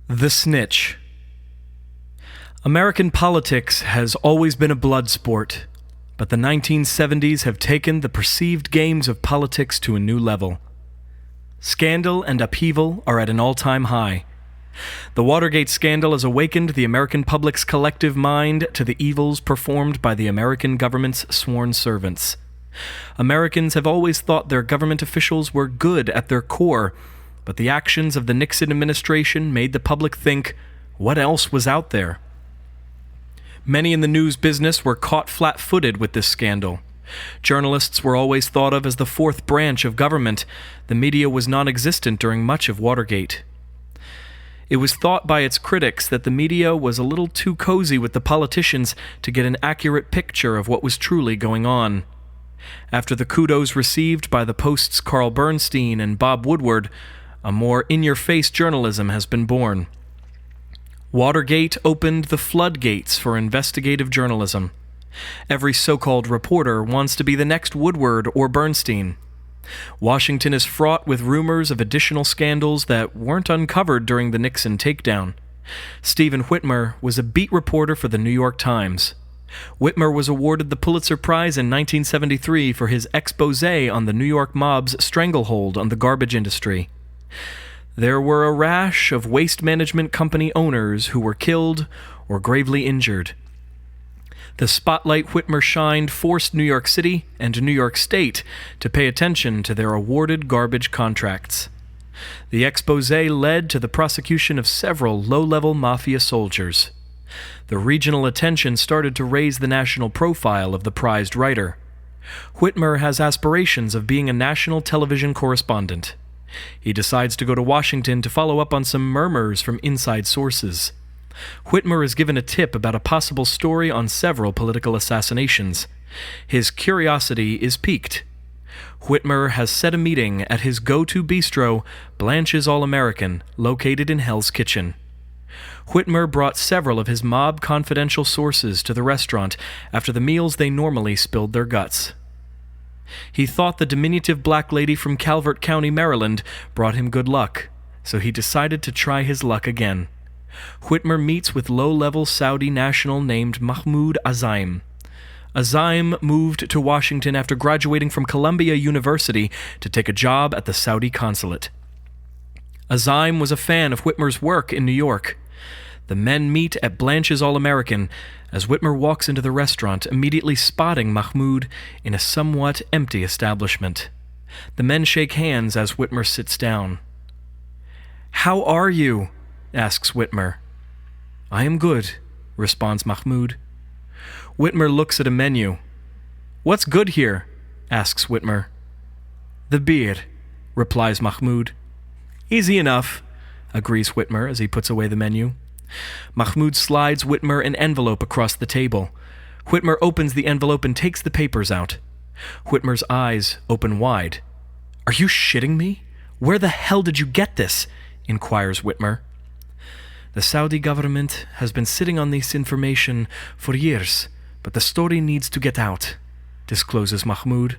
The Snitch. American politics has always been a blood sport, but the 1970s have taken the perceived games of politics to a new level. Scandal and upheaval are at an all-time high. The Watergate scandal has awakened the American public's collective mind to the evils performed by the American government's sworn servants. Americans have always thought their government officials were good at their core, but the actions of the Nixon administration made the public think, what else was out there? Many in the news business were caught flat-footed with this scandal. Journalists were always thought of as the fourth branch of government. The media was non-existent during much of Watergate. It was thought by its critics that the media was a little too cozy with the politicians to get an accurate picture of what was truly going on. After the kudos received by the Post's Carl Bernstein and Bob Woodward, a more in-your-face journalism has been born. Watergate opened the floodgates for investigative journalism. Every so-called reporter wants to be the next Woodward or Bernstein. Washington is fraught with rumors of additional scandals that weren't uncovered during the Nixon takedown. Stephen Whitmer was a beat reporter for the New York Times. Whitmer was awarded the Pulitzer Prize in 1973 for his exposé on the New York mob's stranglehold on the garbage industry. There were a rash of waste management company owners who were killed or gravely injured. The spotlight Whitmer shined forced New York City and New York State to pay attention to their awarded garbage contracts. The exposé led to the prosecution of several low-level mafia soldiers. The regional attention started to raise the national profile of the prized writer. Whitmer has aspirations of being a national television correspondent. He decides to go to Washington to follow up on some murmurs from inside sources. Whitmer is given a tip about a possible story on several political assassinations. His curiosity is piqued. Whitmer has set a meeting at his go-to bistro, Blanche's All-American, located in Hell's Kitchen. Whitmer brought several of his mob confidential sources to the restaurant after the meals they normally spilled their guts. He thought the diminutive black lady from Calvert County, Maryland, brought him good luck, so he decided to try his luck again. Whitmer meets with low-level Saudi national named Mahmoud Azaim. Azaim moved to Washington after graduating from Columbia University to take a job at the Saudi consulate. Azaim was a fan of Whitmer's work in New York. The men meet at Blanche's All-American as Whitmer walks into the restaurant, immediately spotting Mahmoud in a somewhat empty establishment. The men shake hands as Whitmer sits down. "How are you?" asks Whitmer. "I am good," responds Mahmoud. Whitmer looks at a menu. "What's good here?" asks Whitmer. "The beer," replies Mahmoud. "Easy enough," agrees Whitmer as he puts away the menu. Mahmoud slides Whitmer an envelope across the table. Whitmer opens the envelope and takes the papers out. Whitmer's eyes open wide. "Are you shitting me? Where the hell did you get this?" inquires Whitmer. "The Saudi government has been sitting on this information for years, but the story needs to get out," discloses Mahmoud.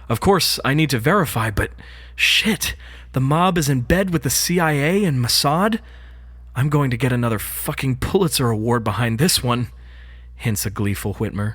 "Of course, I need to verify, but shit, the mob is in bed with the CIA and Mossad? I'm going to get another fucking Pulitzer Award behind this one," hints a gleeful Whitmer.